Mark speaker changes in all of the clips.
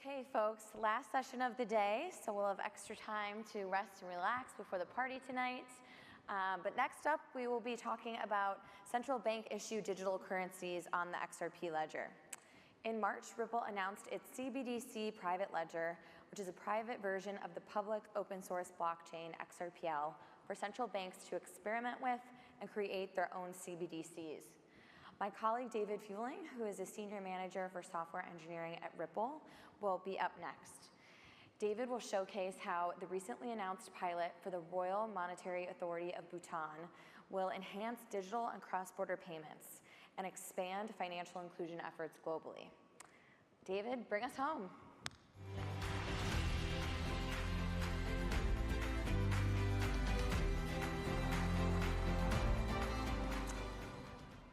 Speaker 1: Okay, folks, last session of the day, so we'll have extra time to rest and relax before the party tonight. But next up, we will be talking about central bank issue digital currencies on the XRP ledger. In March, Ripple announced its CBDC private ledger, which is a private version of the public open source blockchain XRPL for central banks to experiment with and create their own CBDCs. My colleague David Fueling, who is a senior manager for software engineering at Ripple, will be up next. David will showcase how the recently announced pilot for the Royal Monetary Authority of Bhutan will enhance digital and cross-border payments and expand financial inclusion efforts globally. David, bring us home.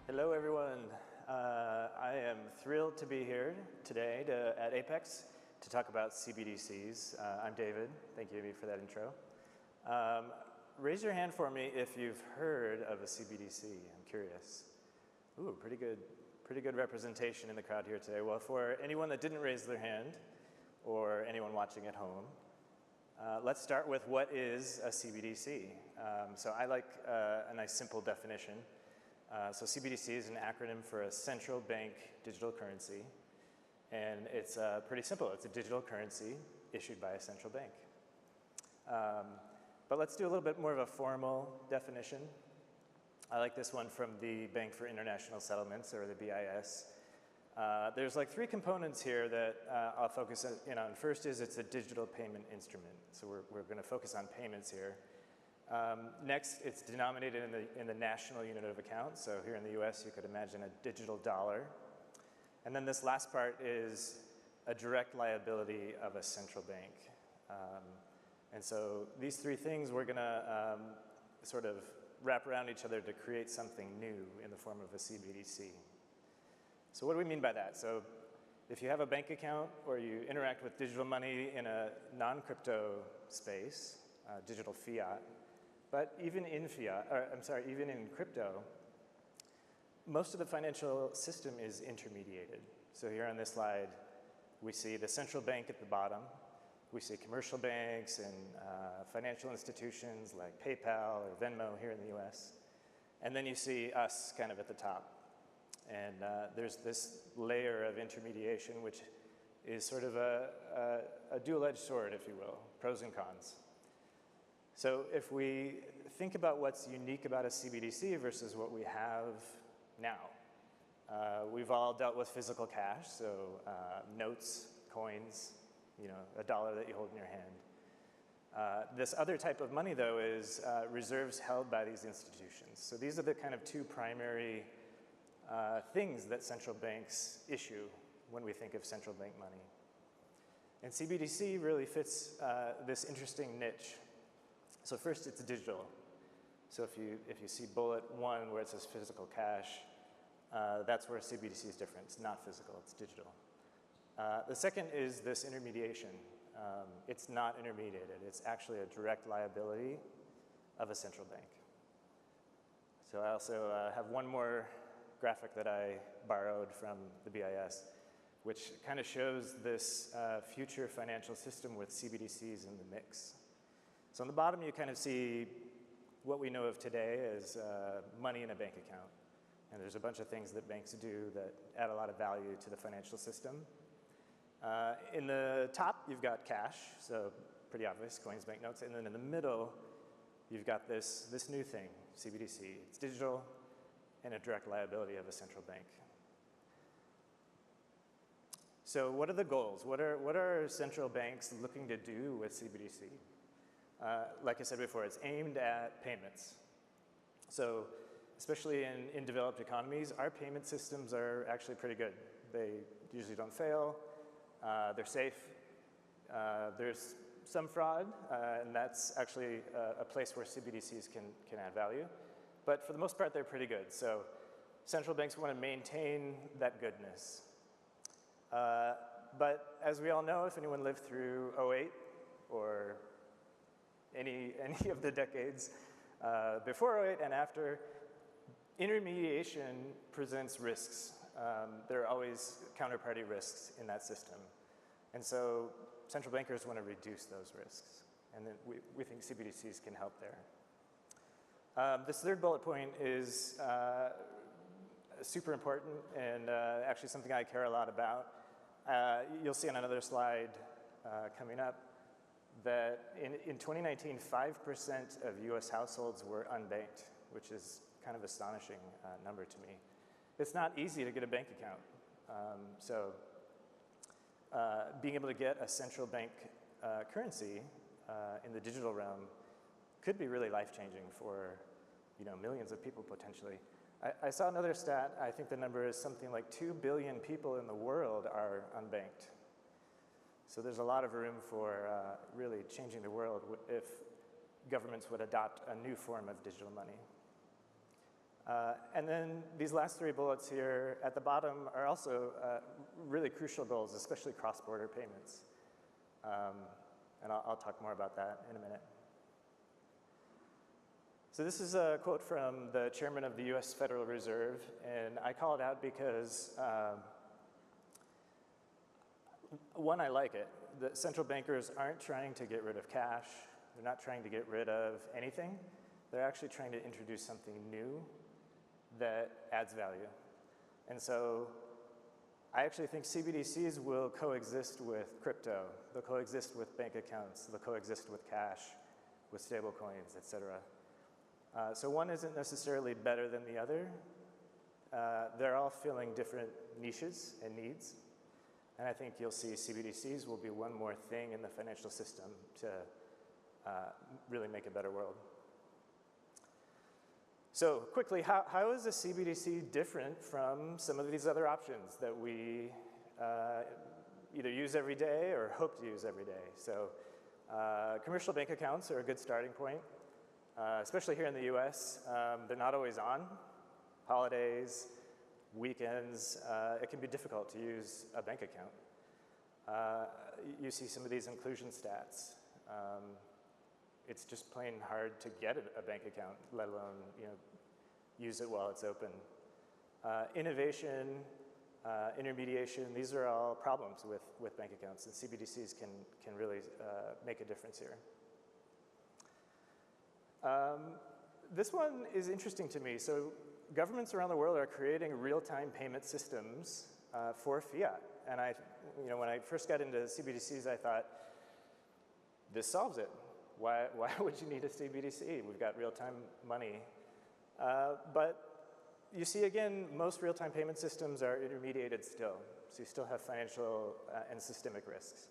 Speaker 2: Hello, everyone. I am thrilled to be here today at Apex to talk about CBDCs. I'm David. Thank you, Amy, for that intro. Raise your hand for me if you've heard of a CBDC. I'm curious. Ooh, pretty good representation in the crowd here today. Well, for anyone that didn't raise their hand, or anyone watching at home, let's start with what is a CBDC. So I like a nice simple definition. So CBDC is an acronym for a central bank digital currency, and it's pretty simple. It's a digital currency issued by a central bank. But let's do a little bit more of a formal definition. I like this one from the Bank for International Settlements, or the BIS. There's like three components here that I'll focus in on. First is it's a digital payment instrument. So we're going to focus on payments here. Next, it's denominated in the national unit of account. So here in the US, you could imagine a digital dollar. And then this last part is a direct liability of a central bank. And so these three things we're going to sort of wrap around each other to create something new in the form of a CBDC. So what do we mean by that? So if you have a bank account or you interact with digital money in a non-crypto space, digital fiat, but even in even in crypto, most of the financial system is intermediated. So here on this slide, we see the central bank at the bottom. We see commercial banks and financial institutions like PayPal or Venmo here in the US. And then you see us kind of at the top. And there's this layer of intermediation, which is sort of a dual-edged sword, if you will, pros and cons. So if we think about what's unique about a CBDC versus what we have now, we've all dealt with physical cash, so notes, coins, a dollar that you hold in your hand. This other type of money, though, is reserves held by these institutions. So these are the kind of two primary things that central banks issue when we think of central bank money. And CBDC really fits this interesting niche. So first, it's digital. So if you see bullet 1 where it says physical cash, that's where CBDC is different. It's not physical, it's digital. The second is this intermediation. It's not intermediated. It's actually a direct liability of a central bank. So I also have one more graphic that I borrowed from the BIS, which kind of shows this future financial system with CBDCs in the mix. So on the bottom, you kind of see what we know of today as money in a bank account. And there's a bunch of things that banks do that add a lot of value to the financial system. In the top, you've got cash, so pretty obvious, coins, banknotes. And then in the middle, you've got this new thing, CBDC. It's digital and a direct liability of a central bank. So what are the goals? What are central banks looking to do with CBDC? Like I said before, it's aimed at payments. So especially in developed economies, our payment systems are actually pretty good. They usually don't fail. They're safe. There's some fraud, and that's actually a place where CBDCs can add value. But for the most part, they're pretty good. So central banks want to maintain that goodness. But as we all know, if anyone lived through 08 or any of the decades before 08 and after, intermediation presents risks. There are always counterparty risks in that system. And so central bankers want to reduce those risks. And then we think CBDCs can help there. This third bullet point is super important and actually something I care a lot about. You'll see on another slide coming up that in 2019, 5% of US households were unbanked, which is kind of astonishing number to me. It's not easy to get a bank account. Being able to get a central bank currency in the digital realm could be really life-changing for millions of people potentially. I saw another stat. I think the number is something like 2 billion people in the world are unbanked. So there's a lot of room for really changing the world if governments would adopt a new form of digital money. And then these last three bullets here at the bottom are also really crucial goals, especially cross-border payments. And I'll talk more about that in a minute. So this is a quote from the chairman of the US Federal Reserve, and I call it out because one, I like it. The central bankers aren't trying to get rid of cash. They're not trying to get rid of anything. They're actually trying to introduce something new that adds value. And so I actually think CBDCs will coexist with crypto. They'll coexist with bank accounts. They'll coexist with cash, with stable coins, et cetera. So one isn't necessarily better than the other. They're all filling different niches and needs. And I think you'll see CBDCs will be one more thing in the financial system to really make a better world. So quickly, how is a CBDC different from some of these other options that we either use every day or hope to use every day? So commercial bank accounts are a good starting point, especially here in the US. They're not always on. Holidays, weekends, it can be difficult to use a bank account. You see some of these inclusion stats. It's just plain hard to get a bank account, let alone use it while it's open. Innovation, intermediation, these are all problems with bank accounts, and CBDCs can really make a difference here. This one is interesting to me. So governments around the world are creating real-time payment systems for fiat. And when I first got into CBDCs, I thought, this solves it. Why would you need a CBDC? We've got real-time money. But you see, again, most real-time payment systems are intermediated still. So you still have financial and systemic risks.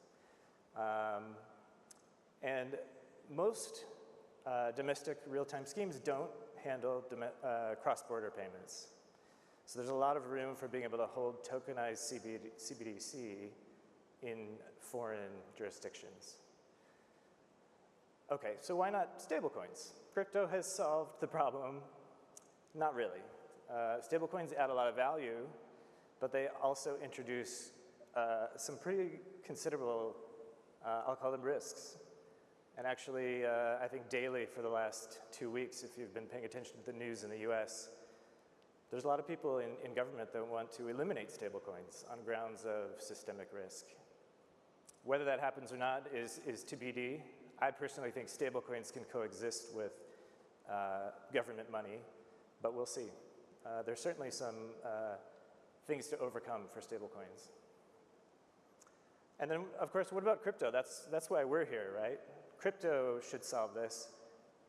Speaker 2: And most domestic real-time schemes don't handle cross-border payments. So there's a lot of room for being able to hold tokenized CBDC in foreign jurisdictions. Okay, so why not stablecoins? Crypto has solved the problem. Not really. Stablecoins add a lot of value, but they also introduce some pretty considerable, I'll call them risks. And actually, I think daily for the last 2 weeks, if you've been paying attention to the news in the US, there's a lot of people in government that want to eliminate stablecoins on grounds of systemic risk. Whether that happens or not is TBD. I personally think stablecoins can coexist with government money, but we'll see. There's certainly some things to overcome for stablecoins. And then, of course, what about crypto? That's why we're here, right? Crypto should solve this,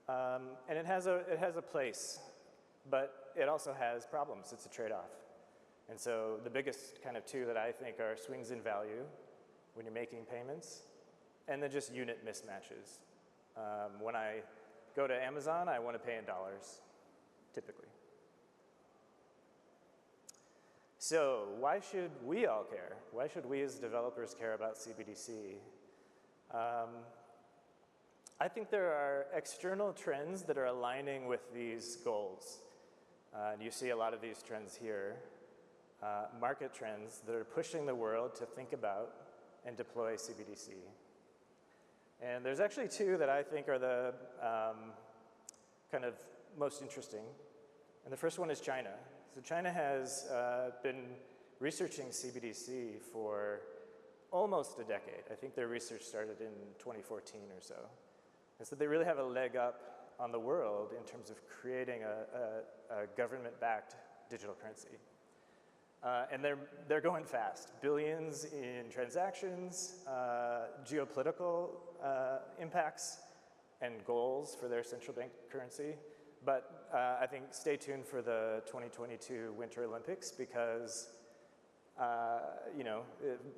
Speaker 2: and it has a place, but it also has problems. It's a trade-off. And so the biggest kind of two that I think are swings in value when you're making payments, and then just unit mismatches. When I go to Amazon, I want to pay in dollars, typically. So why should we all care? Why should we as developers care about CBDC? I think there are external trends that are aligning with these goals. And you see a lot of these trends here. Market trends that are pushing the world to think about and deploy CBDC. And there's actually two that I think are the kind of most interesting. And the first one is China. So China has been researching CBDC for almost a decade. I think their research started in 2014 or so. And so they really have a leg up on the world in terms of creating a government-backed digital currency. And they're going fast. Billions in transactions, geopolitical impacts, and goals for their central bank currency. But I think stay tuned for the 2022 Winter Olympics because,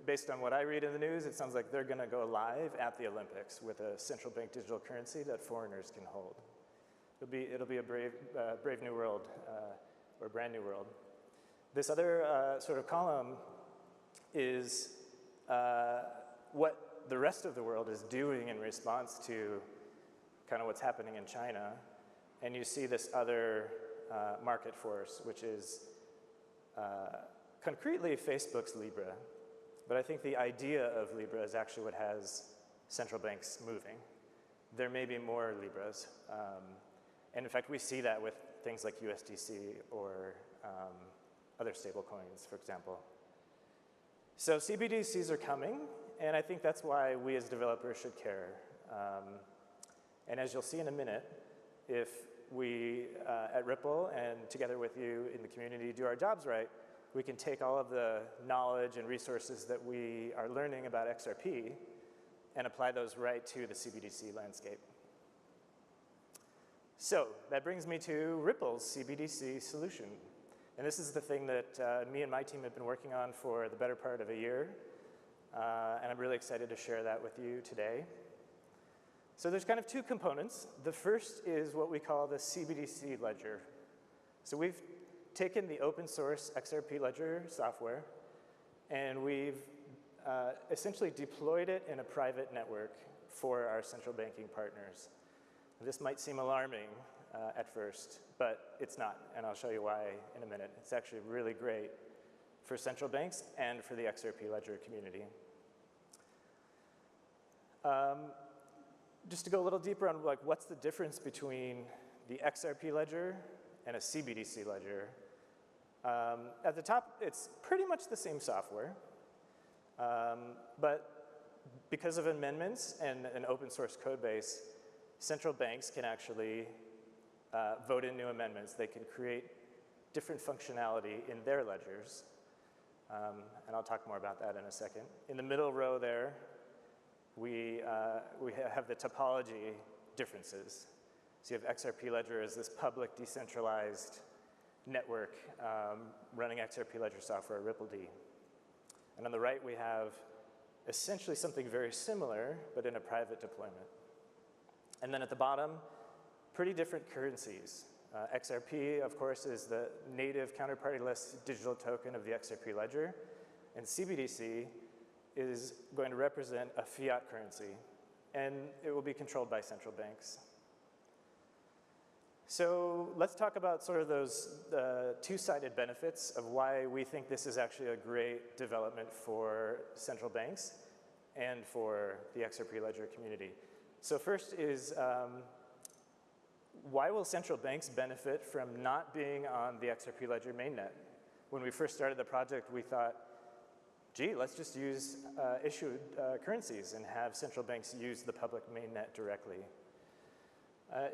Speaker 2: based on what I read in the news, it sounds like they're going to go live at the Olympics with a central bank digital currency that foreigners can hold. It'll be a brave new world, or brand new world. This other sort of column is what the rest of the world is doing in response to kind of what's happening in China. And you see this other market force, which is concretely Facebook's Libra. But I think the idea of Libra is actually what has central banks moving. There may be more Libras. And in fact, we see that with things like USDC or other stable coins, for example. So CBDCs are coming, and I think that's why we as developers should care. And as you'll see in a minute, if we at Ripple and together with you in the community do our jobs right, we can take all of the knowledge and resources that we are learning about XRP and apply those right to the CBDC landscape. So that brings me to Ripple's CBDC solution. And this is the thing that me and my team have been working on for the better part of a year. And I'm really excited to share that with you today. So there's kind of two components. The first is what we call the CBDC ledger. So we've taken the open source XRP ledger software, and we've essentially deployed it in a private network for our central banking partners. This might seem alarming at first, but it's not, and I'll show you why in a minute. It's actually really great for central banks and for the XRP ledger community. Just to go a little deeper on what's the difference between the XRP ledger and a CBDC ledger. At the top, it's pretty much the same software, but because of amendments and an open source code base, central banks can actually vote in new amendments. They can create different functionality in their ledgers, and I'll talk more about that in a second. In the middle row there, we have the topology differences. So you have XRP Ledger as this public decentralized network running XRP Ledger software, RippleD. And on the right, we have essentially something very similar, but in a private deployment. And then at the bottom, pretty different currencies. XRP, of course, is the native counterparty-less digital token of the XRP Ledger, and CBDC is going to represent a fiat currency, and it will be controlled by central banks. So let's talk about sort of those two-sided benefits of why we think this is actually a great development for central banks and for the XRP Ledger community. So first is, why will central banks benefit from not being on the XRP Ledger mainnet? When we first started the project, we thought, gee, let's just use issued currencies and have central banks use the public mainnet directly.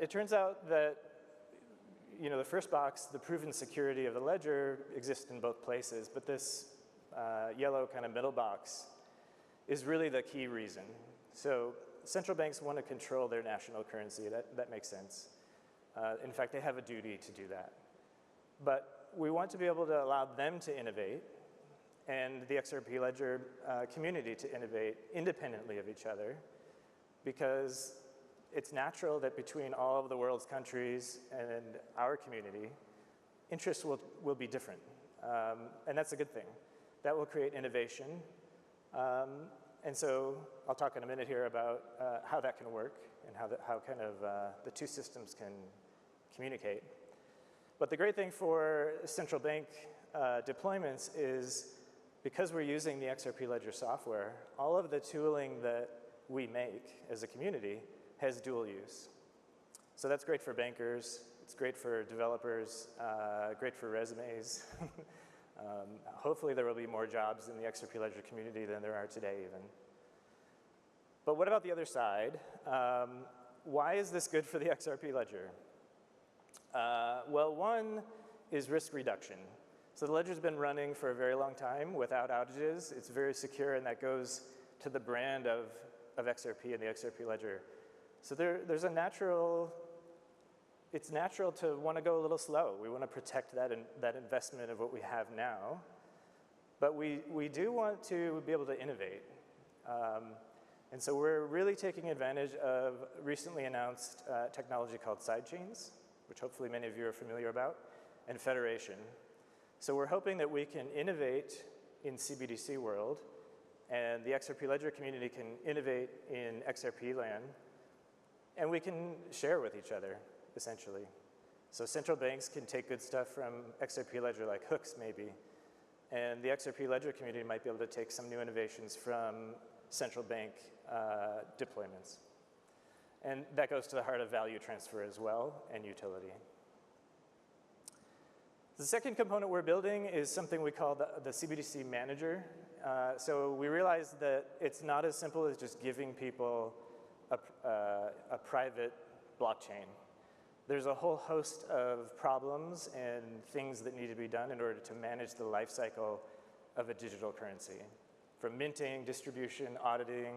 Speaker 2: It turns out that the first box, the proven security of the ledger, exists in both places, but this yellow kind of middle box is really the key reason. So central banks want to control their national currency. That makes sense. In fact, they have a duty to do that. But we want to be able to allow them to innovate and the XRP Ledger community to innovate independently of each other, because it's natural that between all of the world's countries and our community, interests will be different. And that's a good thing. That will create innovation. And so I'll talk in a minute here about how that can work and how kind of the two systems can communicate. But the great thing for central bank deployments is, because we're using the XRP Ledger software, all of the tooling that we make as a community has dual use. So that's great for bankers, it's great for developers, great for resumes. Hopefully there will be more jobs in the XRP Ledger community than there are today even. But what about the other side? Why is this good for the XRP Ledger? Well, one is risk reduction. So the ledger's been running for a very long time without outages. It's very secure, and that goes to the brand of XRP and the XRP Ledger. So there's a natural, it's natural to want to go a little slow. We want to protect that investment of what we have now. But we do want to be able to innovate. And so we're really taking advantage of recently announced technology called sidechains, which hopefully many of you are familiar about, and federation. So we're hoping that we can innovate in CBDC world, and the XRP Ledger community can innovate in XRP land, and we can share with each other, essentially. So central banks can take good stuff from XRP Ledger, like hooks maybe, and the XRP Ledger community might be able to take some new innovations from central bank deployments. And that goes to the heart of value transfer as well, and utility. The second component we're building is something we call the CBDC manager. So we realized that it's not as simple as just giving people a private blockchain. There's a whole host of problems and things that need to be done in order to manage the life cycle of a digital currency, from minting, distribution, auditing,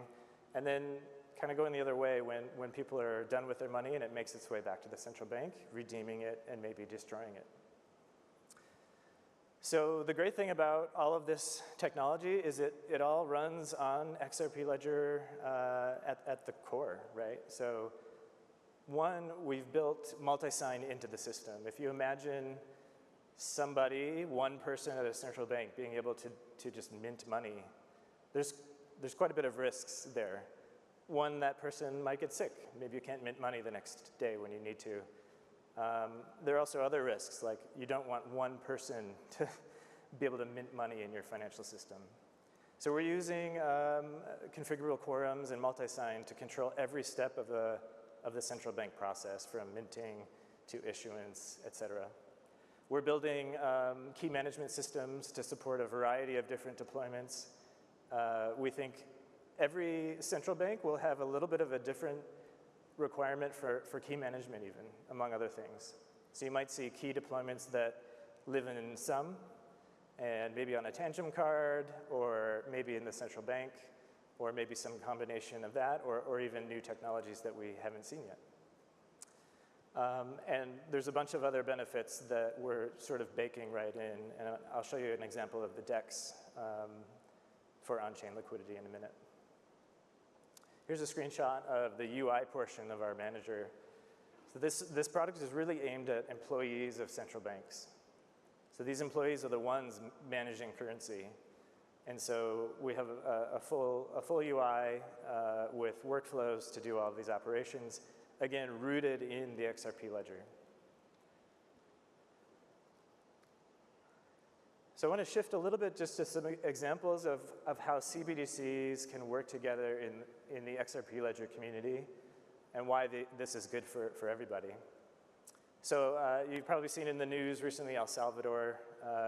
Speaker 2: and then kind of going the other way when people are done with their money and it makes its way back to the central bank, redeeming it and maybe destroying it. So the great thing about all of this technology is it all runs on XRP Ledger at the core, right? So one, we've built multi-sign into the system. If you imagine somebody, one person at a central bank being able to just mint money, there's quite a bit of risks there. One, that person might get sick. Maybe you can't mint money the next day when you need to. There are also other risks, like you don't want one person to be able to mint money in your financial system. So we're using configurable quorums and multi-sign to control every step of the central bank process, from minting to issuance, et cetera. We're building key management systems to support a variety of different deployments. We think every central bank will have a little bit of a different requirement for key management even, among other things. So you might see key deployments that live in some, and maybe on a tangent card, or maybe in the central bank, or maybe some combination of that, or even new technologies that we haven't seen yet. And there's a bunch of other benefits that we're sort of baking right in, and I'll show you an example of the DEX for on-chain liquidity in a minute. Here's a screenshot of the UI portion of our manager. So this product is really aimed at employees of central banks. So these employees are the ones managing currency. And so we have a full UI with workflows to do all of these operations, again, rooted in the XRP Ledger. So I want to shift a little bit just to some examples of how CBDCs can work together in the XRP Ledger community and why this is good for everybody. So you've probably seen in the news recently, El Salvador,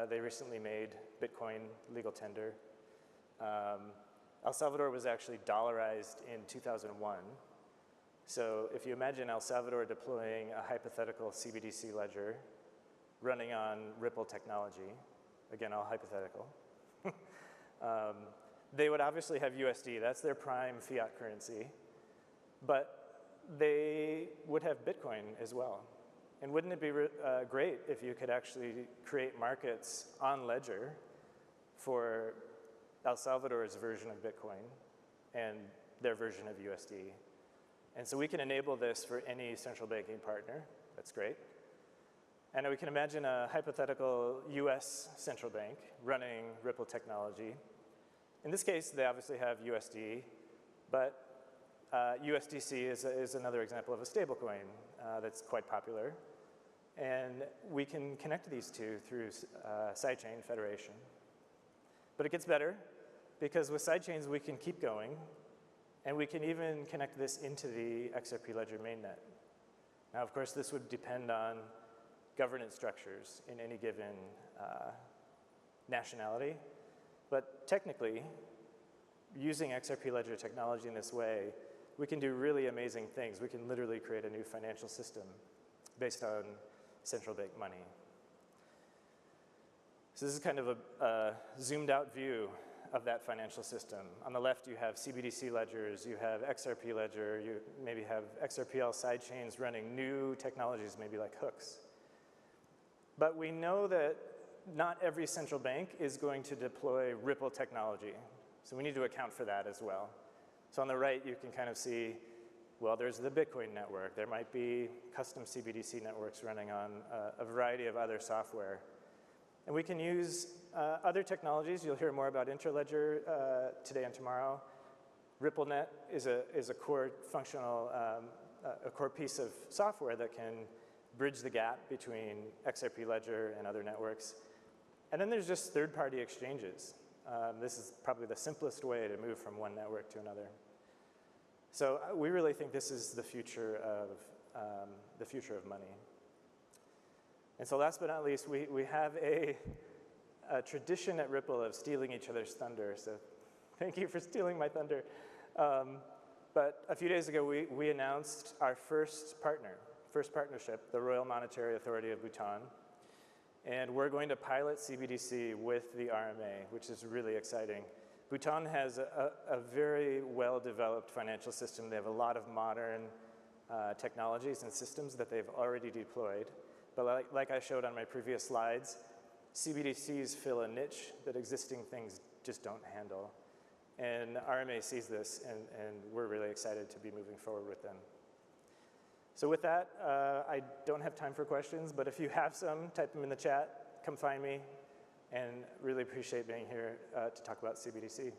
Speaker 2: they recently made Bitcoin legal tender. El Salvador was actually dollarized in 2001. So if you imagine El Salvador deploying a hypothetical CBDC ledger running on Ripple technology, again, all hypothetical, they would obviously have USD. That's their prime fiat currency. But they would have Bitcoin as well. And wouldn't it be great if you could actually create markets on Ledger for El Salvador's version of Bitcoin and their version of USD? And so we can enable this for any central banking partner. That's great. And we can imagine a hypothetical US central bank running Ripple technology. In this case, they obviously have USD, but USDC is another example of a stablecoin that's quite popular. And we can connect these two through sidechain federation. But it gets better, because with sidechains we can keep going, and we can even connect this into the XRP Ledger mainnet. Now, of course, this would depend on governance structures in any given nationality. But technically, using XRP Ledger technology in this way, we can do really amazing things. We can literally create a new financial system based on central bank money. So this is kind of a zoomed out view of that financial system. On the left, you have CBDC ledgers, you have XRP Ledger, you maybe have XRPL sidechains running new technologies, maybe like hooks. But we know that not every central bank is going to deploy Ripple technology. So we need to account for that as well. So on the right, you can kind of see, well, there's the Bitcoin network. There might be custom CBDC networks running on a variety of other software. And we can use other technologies. You'll hear more about Interledger today and tomorrow. RippleNet is a core functional, a core piece of software that can bridge the gap between XRP Ledger and other networks. And then there's just third-party exchanges. This is probably the simplest way to move from one network to another. So we really think this is the future of money. And so last but not least, we have a tradition at Ripple of stealing each other's thunder. So thank you for stealing my thunder. But a few days ago, we announced our first partnership, the Royal Monetary Authority of Bhutan. And we're going to pilot CBDC with the RMA, which is really exciting. Bhutan has a very well-developed financial system. They have a lot of modern technologies and systems that they've already deployed. But like I showed on my previous slides, CBDCs fill a niche that existing things just don't handle. And RMA sees this, and we're really excited to be moving forward with them. So with that, I don't have time for questions, but if you have some, type them in the chat, come find me, and really appreciate being here to talk about CBDC.